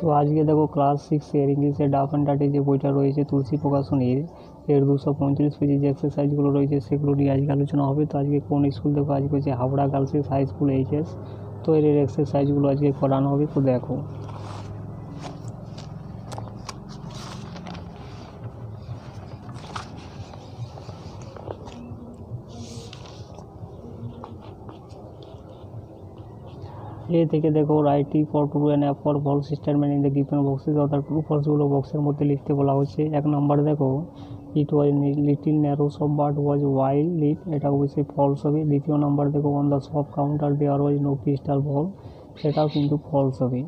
তো আজকে দেখো ক্লাস 6 ইংলিশের ডাফ অ্যান্ড ডাটে যে বইটা রয়েছে তুলসী প্রকাশনীর এর 235 পেজে যে এক্সারসাইজগুলো রয়েছে সেগুলো নিয়ে আজকে আলোচনা হবে। তো আজকে কোন স্কুল দেখো, আজকে হচ্ছে Howrah girls high school HS. তো এর এক্সারসাইজগুলো আজকে করানো হবে। তো দেখো এ থেকে দেখো write for true and F for false statement in the given boxes, অর্থাৎ ট্রু ফলসগুলো বক্সের মধ্যে লিখতে বলা হচ্ছে। এক নম্বর দেখো it was little narrow shop but was well lit, এটা অবশ্যই ফলস হবে। দ্বিতীয় নম্বর দেখো on the shop counter there was no crystal ball, সেটাও কিন্তু ফলস হবে।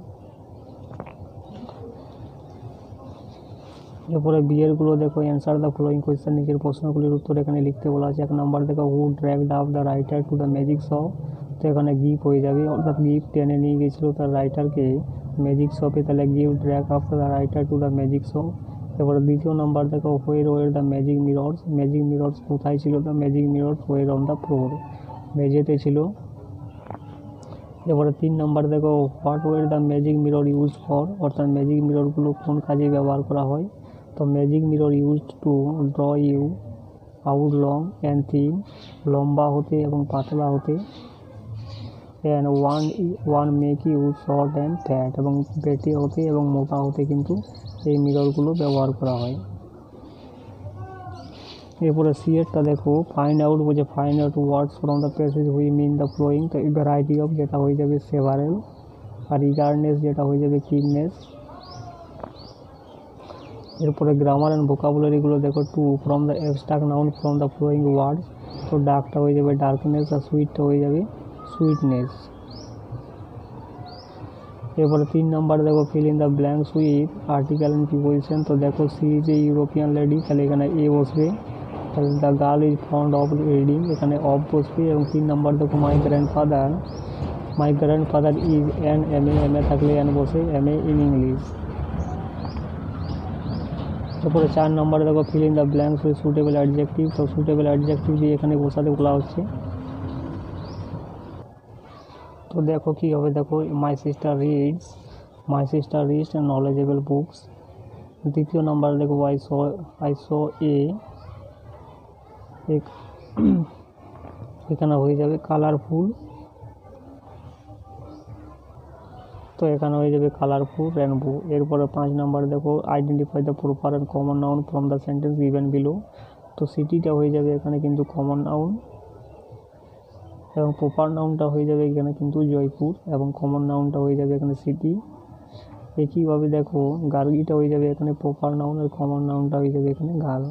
এরপরে বিয়েরগুলো দেখো অ্যান্সার দ্য ফলোয়িং কোয়েশ্চেন, নিজের প্রশ্নগুলির উত্তর এখানে লিখতে বলা আছে। এক নম্বর দেখো who dragged up the writer to the magic shop, তো এখানে গিফট হয়ে যাবে, অর্থাৎ গিফট টেনে নিয়ে গেছিলো তার রাইটারকে ম্যাজিক শপে, তাহলে gift drag up the writer to the magic shop. এরপরে দ্বিতীয় নাম্বার দেখো where were the magic mirrors, magic mirrors কোথায় ছিল, the magic mirrors were on the floor, মেঝেতে ছিল। এরপরে 3 নম্বর দেখো what were the magic mirror use for, অর্থাৎ ম্যাজিক মিররগুলো কোন কাজে ব্যবহার করা হয়। তো magic mirror used to draw you out long and thin, লম্বা হতে এবং পাতলা হতে, and one make you short and fat, এবং বেটে হতে এবং মোটা হতে কিন্তু এই মিররগুলো ব্যবহার করা হয়। এরপরে সিএরটা দেখো ফাইন্ড আউট বলছে find out words from the passage which mean the following, তো ভ্যারাইটি অফ যেটা হয়ে যাবে সেভারেল, আর ইগারনেস যেটা হয়ে যাবে কিননেস। এরপরে গ্রামার অ্যান্ড ভোকাবুলারিগুলো দেখো two from the abstract noun from the following words, তো ডার্কটা হয়ে যাবে ডার্কনেস আর সুইটটা হয়ে যাবে সুইটনেস। এরপরে 3 নম্বর দেখো fill in the blanks with article and preposition, তো দেখো she is a European lady, তাহলে এখানে এ বসবে। তাহলে the girl is fond of reading, এখানে অফ বসবে। এবং 3 নম্বর দেখো my grandfather is an M A থাকলে অ্যান বসে এম.এ ইন ইংলিশ। তারপরে 4 নম্বরে দেখো fill in the blanks with suitable adjective, তো সুটেবল অ্যাডজেক্টিভ দিয়ে এখানে বসাতে বলা হচ্ছে। তো দেখো কি হবে, দেখো my sister reads knowledgeable books. দ্বিতীয় নাম্বার দেখো আই স এ, এখানে হয়ে যাবে কালারফুল, তো এখানে হয়ে যাবে কালারফুল রেনবো। এরপরে 5 নাম্বার দেখো identify the proper and common noun from the sentence given below, তো সিটিটা হয়ে যাবে এখানে কিন্তু কমন নাউন, এবং প্রপার নাউনটা হয়ে যাবে এখানে কিন্তু জয়পুর, এবং কমন নাউনটা হয়ে যাবে এখানে সিটি। একইভাবে দেখো গার্গিটা হয়ে যাবে এখানে প্রপার নাউন, আর কমন নাউনটা হয়ে যাবে এখানে গার্ল।